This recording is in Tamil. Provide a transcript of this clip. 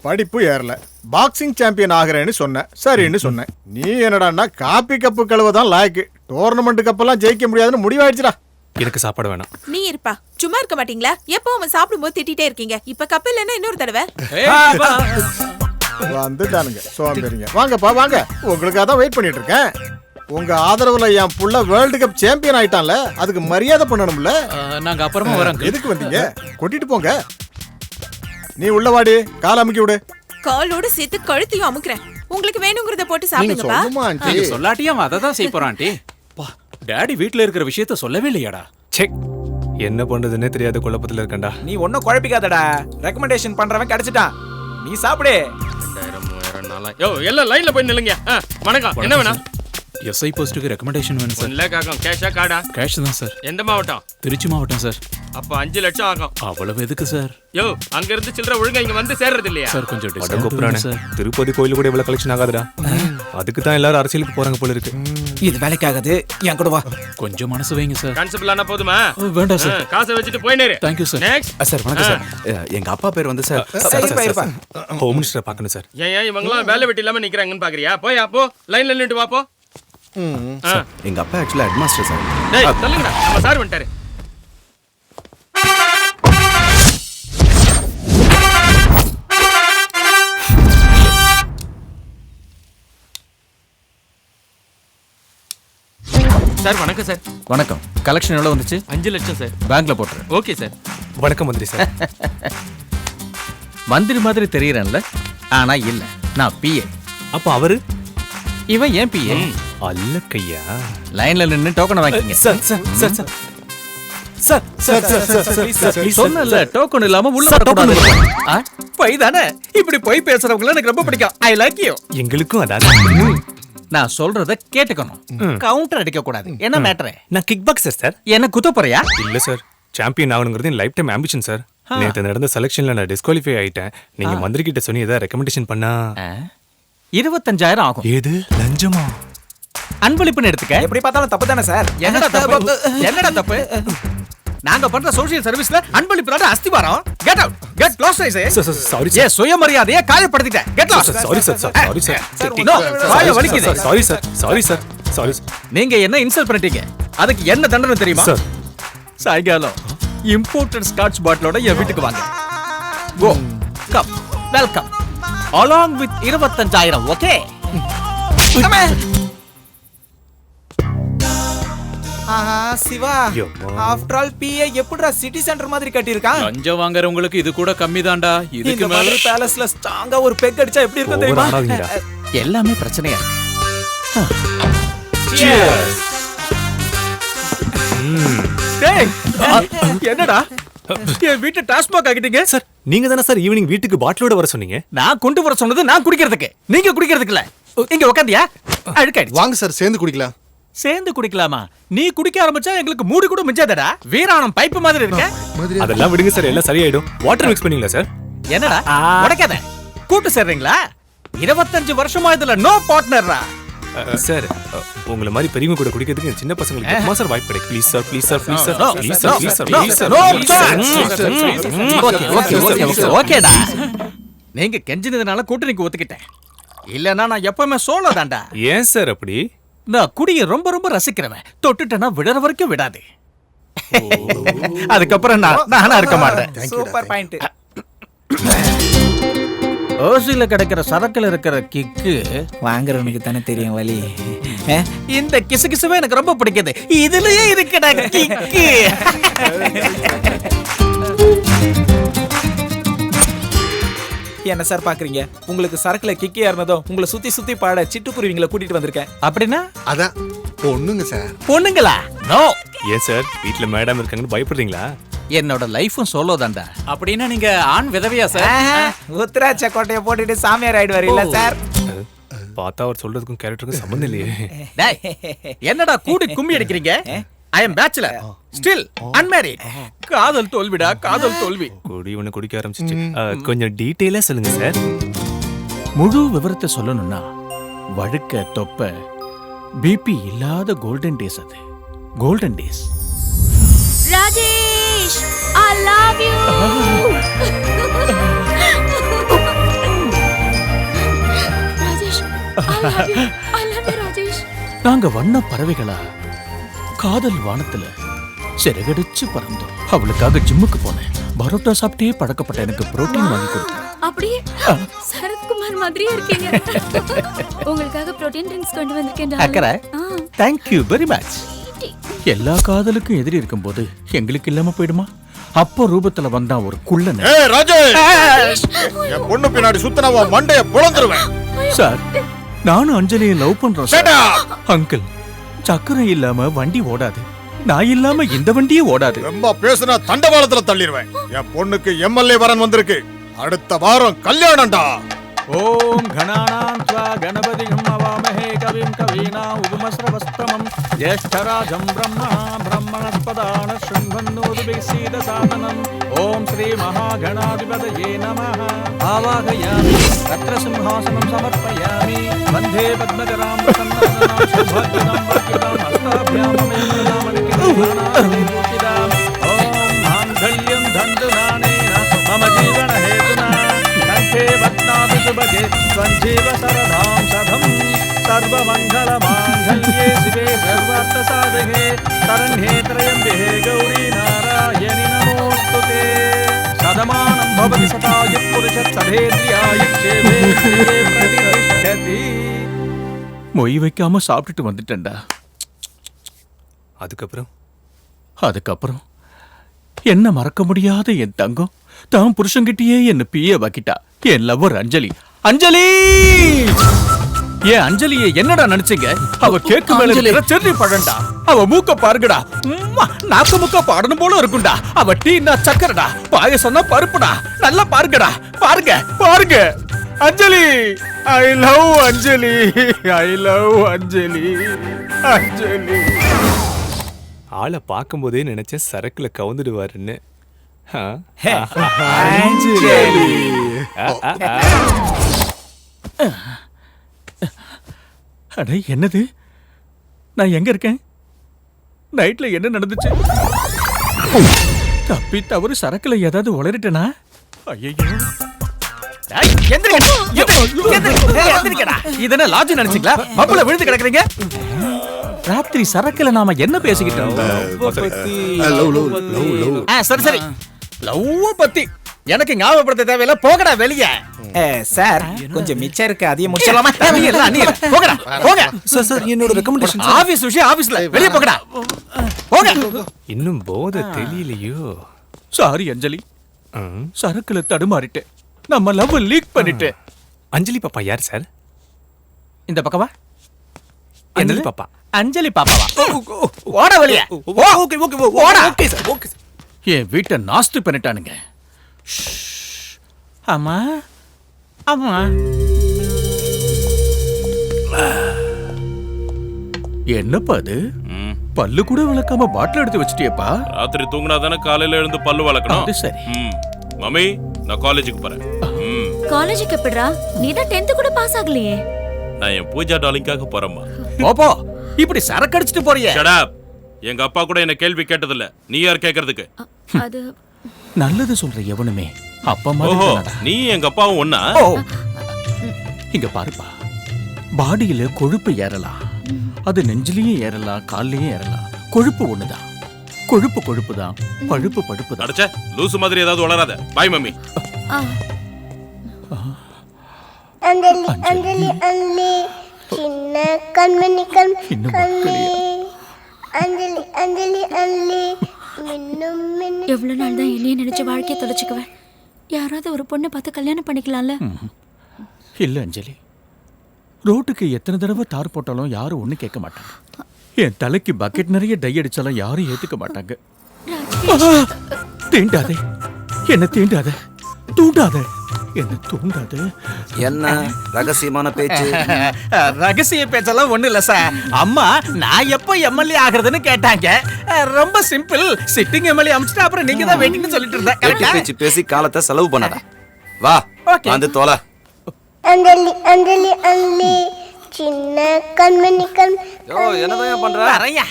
படிப்பு ஏறல, பாக்ஸிங் சாம்பியன் ஆகிறேன்னு சொன்ன, சரின்னு சொன்னேன். நீ என்னடான்னா காப்பி கப்பு கழுவதான் லாய்க்கு, டோர்னமெண்ட் கப்பெல்லாம் ஜெயிக்க முடியாதுன்னு முடிவாயிடுச்சுடா. எனக்கு சாப்பாடு வேணாம். நீ இருப்பா, சும்மா இருக்க மாட்டீங்களா? எப்போ அவன் சாப்பிடும்போது திட்டிட்டே இருக்கீங்க. இப்ப கப்பல் இல்லைன்னா இன்னொரு தடவை வந்துட்டானுங்க சோம்பேறிங்க. வாங்கப்பா வாங்க, உங்களுக்காக தான் வெயிட் பண்ணிட்டு இருக்கேன். உங்க ஆதரவுல என் புள்ள வேர்ல்டு கப் சாம்பியன் ஆயிட்டான்ல, அதுக்கு மரியாதை பண்ணணும்ல. நாங்க அப்புறமா வரோம். எதுக்கு வந்தீங்க? கொட்டிட்டு போங்க. நீ உள்ள வாடி, கால் அமுக்கி விடு. காலோட சேர்த்து கழுத்தையும் அமுக்குறேன். உங்களுக்கு வேணுங்கிறத போட்டு சாப்பிடுங்கப்பா. நீங்க சொல்லாட்டியும் அதை தான் செய்ய போறான் ஆண்டி. டாடி வீட்ல இருக்கிற விஷயத்த சொல்லவே இல்லையாடா? செக், என்ன பண்றதுன்னே தெரியாத குழப்பத்துல இருக்கேன்டா. நீ ஒன்னும் குழப்பிக்காதடா, ரெக்கமெண்டேஷன் பண்றவன் கிடைச்சிட்டான், நீ சாப்பிடு. யோ எல்லாம் லைன்ல போய் நில்லுங்க. வணக்கம், என்ன வேணும்? எஸ்ஐ போஸ்டுக்கு ரெக்கமெண்டேஷன் வேணும் சார். 1 லேக் ஆகும். கேஷா கார்டா? கேஷ் தான் சார். எந்த மாவட்டம்? திருச்சி மாவட்டம் சார். அப்ப 5 லட்சம் ஆகும். அவ்வளவு எதுக்கு சார்? யோ அங்க இருந்து சில்லற ஒழுங்கா இங்க வந்து சேர்றது இல்லையா சார்? கொஞ்சம் டிஸ்கவுண்ட் சார். திருப்பதி கோயில கூட இவ்வளவு கலெக்ஷன் ஆகாதுடா. அதுக்கு தான் எல்லாரும் அரசியலுக்கு போறாங்க போல இருக்கு. இது வேலைக்கு ஆகாது, என் கூட வா. கொஞ்சம் மனசு வைங்க சார். கான்ஸ்டபிள் ஆனா போதுமா? வேண்டாம் சார். காசை வச்சுட்டு போய் Nehru. Thank you sir. Next. Sir வணக்கம் சார். எங்க அப்பா பேர் வந்து சார். ஹோம் மினிஸ்டர் பார்க்கணும் சார். ஏன் இவங்கலாம் வேலை வெட்டி இல்லாம நிக்கிறாங்கன்னு பாக்குறியா? போய் அப்போ லைன்ல நின்னுட்டு வா போ. எங்க அப்பா ஆக்சுவலா ஹெட் மாஸ்டர் சார். டேய் சொல்லுங்கடா, நம்ம சார் வந்துட்டாரு. சார் வணக்கம் சார். வணக்கம். கலெக்ஷன் எவ்வளவு வந்துச்சு? 5 லட்சம் சார். பேங்க்ல போட்டுரு. Okay sir. வணக்கம் மந்திரி சார். மந்திரி மாதிரி தெரியறேன்ல, ஆனா இல்ல, நான் பிஏ. அப்ப அவரு? இவன் ஏன் பிஏ? அல்ல கையா. லைன்ல நின்னு டோக்கன் வாங்கிங்க. Sir sir sir sir sir sir sir sir சொன்னல டோக்கன் இல்லாம உள்ள வர கூடாது. போய் தானே இப்படி போய் பேசுறவங்கள எனக்கு ரொம்ப பிடிக்கும். I like you. எங்களுக்கும் அதான். நான் சொல்றத கேட்டுக்கணும், கவுண்டர் அடிக்க கூடாது. என்ன மேட்டர்? நான் கிக் பாக்ஸர் சார். என்ன குத்த போறியா? இல்ல சார், சாம்பியன் ஆகணுங்கிறது என் லைஃப் டைம் ஆம்பிஷன் சார். நேத்து நடந்த செலக்ஷன்ல நான் டிஸ்குவாலிஃபை ஆயிட்டேன். நீங்க மந்திரி கிட்ட சொன்னி ஏதாவது ரெக்கமெண்டேஷன் பண்ணா 25,000 ஆகும். ஏது லஞ்சமா? அன்பளிப்புன்னு எடுத்துக்க. எப்படி பார்த்தாலும் தப்பு தானே சார். என்னடா தப்பு? என்னடா தப்பு? நாங்க பண்ற சோஷியல் சர்வீஸ்ல அன்பளிப்பு தான் அஸ்திவாரம். Get out, get lost I say. Sorry ஏ சுயமரியாதையை காயப்படுத்திட்ட. Get lost. Sorry sir, sorry sir. No, வாய வலிக்குது. Sorry sir, sorry sir, sorry. நீங்க என்ன இன்சல்ட் பண்ணிட்டீங்க? அதுக்கு என்ன தண்டனை தெரியுமா சார்? சாயங்காலம் இம்போர்ட்டட் ஸ்காட்ச் பாட்டிலோட என் வீட்டுக்கு வாங்க. Go come, welcome along with 25,000. Okay? ஆஹா சிவா, ஆஃப்டர் ஆல் பிஏ எப்படிடா சிட்டி சென்டர் மாதிரி கட்டியிருக்கான்? லஞ்சம் வாங்குறவங்களுக்கு இது கூட கம்மி தான்டா. இதுக்கு இந்த மேல மாதிரி பேலஸ்ல ஸ்ட்ராங்கா ஒரு பெக் அடிச்சா எப்படி இருக்கும் தெரியுமா? எல்லாமே பிரச்சனையா டேய், என்னடா என் வீட்டு டாஸ்மாக் ஆகிட்டீங்க சார்? நீங்க தானே சார் ஈவினிங் வீட்டுக்கு பாட்டிலோட வர சொன்னீங்க? நான் கொண்டு வர சொன்னது நான் குடிக்கிறதுக்கு, நீங்க குடிக்கிறதுக்கு இல்ல. இங்க உட்காந்தியா? அழுக்காயிடுச்சு. வாங்க சார், சேர்ந்து குடிக்கலாம். சேர்ந்து குடிக்கலாமா? நீ குடிக்க ஆரம்பிச்சா எங்களுக்கு மூடி கூட மிஞ்சாதடா. வீராணம் பைப்பு மாதிரி இருக்க. அதெல்லாம் விடுங்க சார், எல்லாம் சரியாயிடும். வாட்டர் மிக்ஸ் பண்ணீங்களா சார்? என்னடா உடைக்காத, கூட்டு சேர்றீங்களா? 25 வருஷமா இதுல நோ பார்ட்னர்ரா. சார், உங்களை மாதிரி பெரியவங்க கூட குடிக்கிறதுக்கு சின்ன பசங்களுக்கு எப்பமா சார் வாய்ப்பு கிடைக்கும்? Please sir, please sir, please sir, please sir, please sir, please sir. ஓகேடா, நீங்க கெஞ்சினதுனால கூட்டணிக்கு ஒத்துக்கிட்டேன். இல்லனா நான் எப்பவுமே சோலோ தான்டா. ஏன் சார் அப்படி? நான் குடியை ரொம்ப ரொம்ப ரசிக்கிறவன். தொட்டுட்டேன்னா விடற வரைக்கும் விடாது. அதுக்கப்புறம் நானா இருக்க மாட்டேன். Super point. ஓசில கிடைக்கிற சரக்குல இருக்கிற கிக்கு வாங்குறவனுக்கு தானே தெரியும் வலி. இந்த கிசுகிசுவே எனக்கு ரொம்ப பிடிக்குது. இதுலயே இருக்குடா கிக்கு. என்ன சார் பாக்குறீங்க? உங்களுக்கு சரக்குல கிக்கி ஏறினதும் உங்களை சுத்தி சுத்தி பாட சிட்டுக்குருவிங்களை கூட்டிட்டு வந்திருக்கேன். அப்படின்னா அதான் பொண்ணுங்க சார். பொண்ணுங்களா? நோ. ஏன் சார், வீட்ல மேடம் இருக்காங்கன்னு பயப்படுறீங்களா? என்னோட லைஃபும் சோலோ தான்டா. அப்படின்னா நீங்க ஆண் விதவையா சார்? உத்தராட்ச கோட்டையை போட்டுட்டு சாமியார் ஆயிடுவாரு இல்ல சார்? பார்த்தா அவர் சொல்றதுக்கும் கேரக்டருக்கும் சம்பந்தம் இல்லையே. டேய், என்னடா கூடி கும்மி அடிக்கிறீங்க? I am bachelor, still unmarried. காதல் தோல்விடா, காதல் தோல்வி. குடி ஒண்ணு குடிக்க ஆரம்பிச்சிச்சு. கொஞ்சம் டீடைலா சொல்லுங்க சார். முழு விவரத்தை சொல்லணும்னா வழுக்க தொப்ப பிபி இல்லாத கோல்டன் டேஸ். அது golden days. Rajesh, I love you. Rajesh. நாங்க வண்ண பறவைகளா காதல் வானத்துல சிறகடிச்சு பறந்தோம். அவளுக்காக ஜிம்முக்கு போனேன். பரோட்டா சாப்பிட்டே பழக்கப்பட்ட எனக்கு புரோட்டீன் வாங்கி கொடுத்தேன். அப்படியே சரத்குமார் மாதிரியே இருக்கீங்க. உங்களுக்காக புரோட்டீன் ட்ரிங்க்ஸ் கொண்டு வந்திருக்கேன். அக்கறை தேங்க்யூ வெரி மச். எல்லா காதலுக்கும் எதிரி இருக்கும்போது எங்களுக்கு இல்லாம போயிடுமா? அப்போ ரூபத்துல வந்தா ஒரு குள்ளன். ஏய் ராஜேஷ், என் பொண்ணு பின்னாடி சுத்தினவ மண்டைய புலந்துருவேன். சார், நானும் அஞ்சலியை லவ் பண்றோம் Shut சார். up. அங்கிள், சக்கரை இல்லாம வண்டி ஓடாது. நான் இல்லாம இந்த வண்டியே ஓடாது. ரொம்ப பேசுனா தண்டவாளத்துல தள்ளிடுவேன். என் பொண்ணுக்கு எம்எல்ஏ வரன் வந்திருக்கு. அடுத்த வாரம் கல்யாணம்டா. ஓம் கணானாம் த்வா கணபதிம் அவாமஹே கவிம் கவீனா உபமஸ்ரவஸ்தமம் ஜேஷ்டராஜம் பிரம்மணஸ்பதான ஷண்வன்னோதுபிः சீதசாதனம். ஓம் ஸ்ரீ மகாகணாதிபதயே நமः. ஆவாகயாமி ரத்ர சிம்ஹாசனம் சமர்ப்பயாமி. வந்தே பத்மஜராம் பிரசன்னவதனாம் சௌபாக்யதாம் வாக்கியதாம் ஹஸ்தாபியாமமேகதாமணிகிதாம். ஓம் மாங்கல்யம் தந்துநானேன மம ஜீவன ஹேதுனா கண்டே பத்னாதி சுபகே ஸ்வஞ்சீவ சரதாம் சதம். சர்வமங்கல மாங்கல்யே சிவே சர்வார்த்த சாதகே சரண்யே த்ரயம்பே கௌரி நாராயணி நமோஸ்துதே. சதமானம் பவதி சதாயுக் புருஷத் சதேந்திரியாயுக்ஷேவே பிரதிஷ்டதி. மொய் வைக்காம சாப்பிட்டுட்டு வந்துட்டேன்டா. அதுக்கப்புறம் என்ன மறக்க முடியாத என் தங்கம் தான் புருஷன்கிட்டயே என்ன பிய வாக்கிட்டா. என் லவ்வர் அஞ்சலி. அஞ்சலி ஏன் அஞ்சலியை என்னடா நினைச்சீங்க? அவ கேக்கு மேல இருக்கிற செர்ரி பழண்டா. அவ மூக்க பாருங்கடா. நாக்கு முக்க பாடணும் போல இருக்கும்டா. அவ டீனா சக்கரடா, பாயசம்னா பருப்புடா. நல்லா பாருங்கடா, பாருங்க பாருங்க. Anjali, I love Anjali, I love Anjali, Anjali. ஆளை பார்க்கும்போதே நினைச்சேன் சரக்குல கவுந்துடுவாருன்னு. அட என்னது? நான் எங்க இருக்கேன்? நைட்ல என்ன நடந்துச்சு? தப்பி தவறு சரக்குல ஏதாவது உளறிட்டனா? ஐயோ, இதென்ன லாட்ஜ் நினைச்சீங்களா? பப்புல விழுந்து கிடக்குறீங்க. ராத்திரி சரக்குல நாம என்ன பேசிக்கிட்டு இருந்தோம்? சரி சரி, லவ் பத்தி எனக்கு ஞாபகப்படுத்த தேவையில்ல. போகடா வெளியே. சார், கொஞ்சம் மிச்சம் இருக்கு, அதையும் முடிச்சிடலாமா? போகடா போக. சார் என்னோட ரெக்கமெண்டேஷன் ஆபீஸ் விஷயம் ஆபீஸ்ல, வெளியே போகடா போக. இன்னும் போதை தெரியலையோ? சாரி அஞ்சலி, சரக்குல தடுமாறிட்டேன். நம்ம லவ் லீக் பண்ணிட்டேன். அஞ்சலி பாப்பா யார் சார்? இந்த பக்கமா? அஞ்சலி பாப்பா. அஞ்சலி பாப்பாவா? ஓட வெளியே. ஓடா. என் வீட்டை நாஸ்தி பண்ணிட்டானுங்க. ஆமா ஆமா. என்னப்பா அது? பல்லு கூட விளக்காம பாட்டில் எடுத்து வச்சிட்டியப்பா. ராத்திரி தூங்கினா தானே காலையில எழுந்து பல்லு வளர்க்கணும். அது சரி. மம்மி, நான் காலேஜுக்கு போறேன். காலேஜுக்கு எப்படிடா? நீ தான் 10th கூட பாஸ் ஆகலையே. நான் என் பூஜா டாலிங்காக போறேம்மா. ஓப்போ, இப்படி சரக்கு அடிச்சிட்டு போறியே. Shut up. எங்க அப்பா கூட என்ன கேள்வி கேட்டதில்ல. நீ யார் கேக்குறதுக்கு? அது நல்லது சொல்ற எவனுமே அப்பா ஓஹோ, மாதிரி. நீ எங்க அப்பாவும் ஒண்ணா? இங்க பாருப்பா, பாடியில கொழுப்பு ஏறலாம், அது நெஞ்சிலையும் ஏறலாம், கால்லயும் ஏறலாம். கொழுப்பு ஒண்ணுதான். கொழுப்பு கொழுப்பு தான், பழுப்பு பழுப்பு தான். அடச்சே, லூசு மாதிரி ஏதாவது வளராத. Bye mummy. அஞ்சலி அஞ்சலி அஞ்சலி சின்ன கண்மணி கண்மணி அஞ்சலி அஞ்சலி அஞ்சலி மின்னும் மின்னும். எவ்வளவு நாள் தான் என்னையே நினைச்சு வாழ்க்கையை தொலைச்சுக்குவேன். யாராவது ஒரு பொண்ணை பார்த்து கல்யாணம் பண்ணிக்கலாம்ல. இல்ல அஞ்சலி, ரோட்டுக்கு எத்தனை தடவை தார் போட்டாலும் யாரும் ஒண்ணு கேட்க மாட்டாங்க. என் தலைக்கு பக்கெட் நிறைய டை அடிச்சாலும் யாரும் ஏத்துக்க மாட்டாங்க. தீண்டாதே என்ன, தீண்டாத, தூண்டாத என்ன, தூண்டாத. என்ன ரகசியமான பேச்சு? ரகசிய பேச்செல்லாம் ஒண்ணு இல்ல சார். அம்மா நான் எப்போ எம்எல்ஏ ஆகுறதுன்னு கேட்டாங்க. ரொம்ப சிம்பிள். சிட்டிங் எம்எல்ஏ அமிச்சிட்டு அப்புறம் நீங்க தான் வெயிட்டிங்னு சொல்லிட்டு இருந்தேன். பேச்சு பேசி காலத்தை செலவு பண்ணாத. வா வந்து தோல. அஞ்சலி அஞ்சலி அஞ்சலி சின்ன கண்மணி கண்மணி. என்னதான் பண்ற? வரையா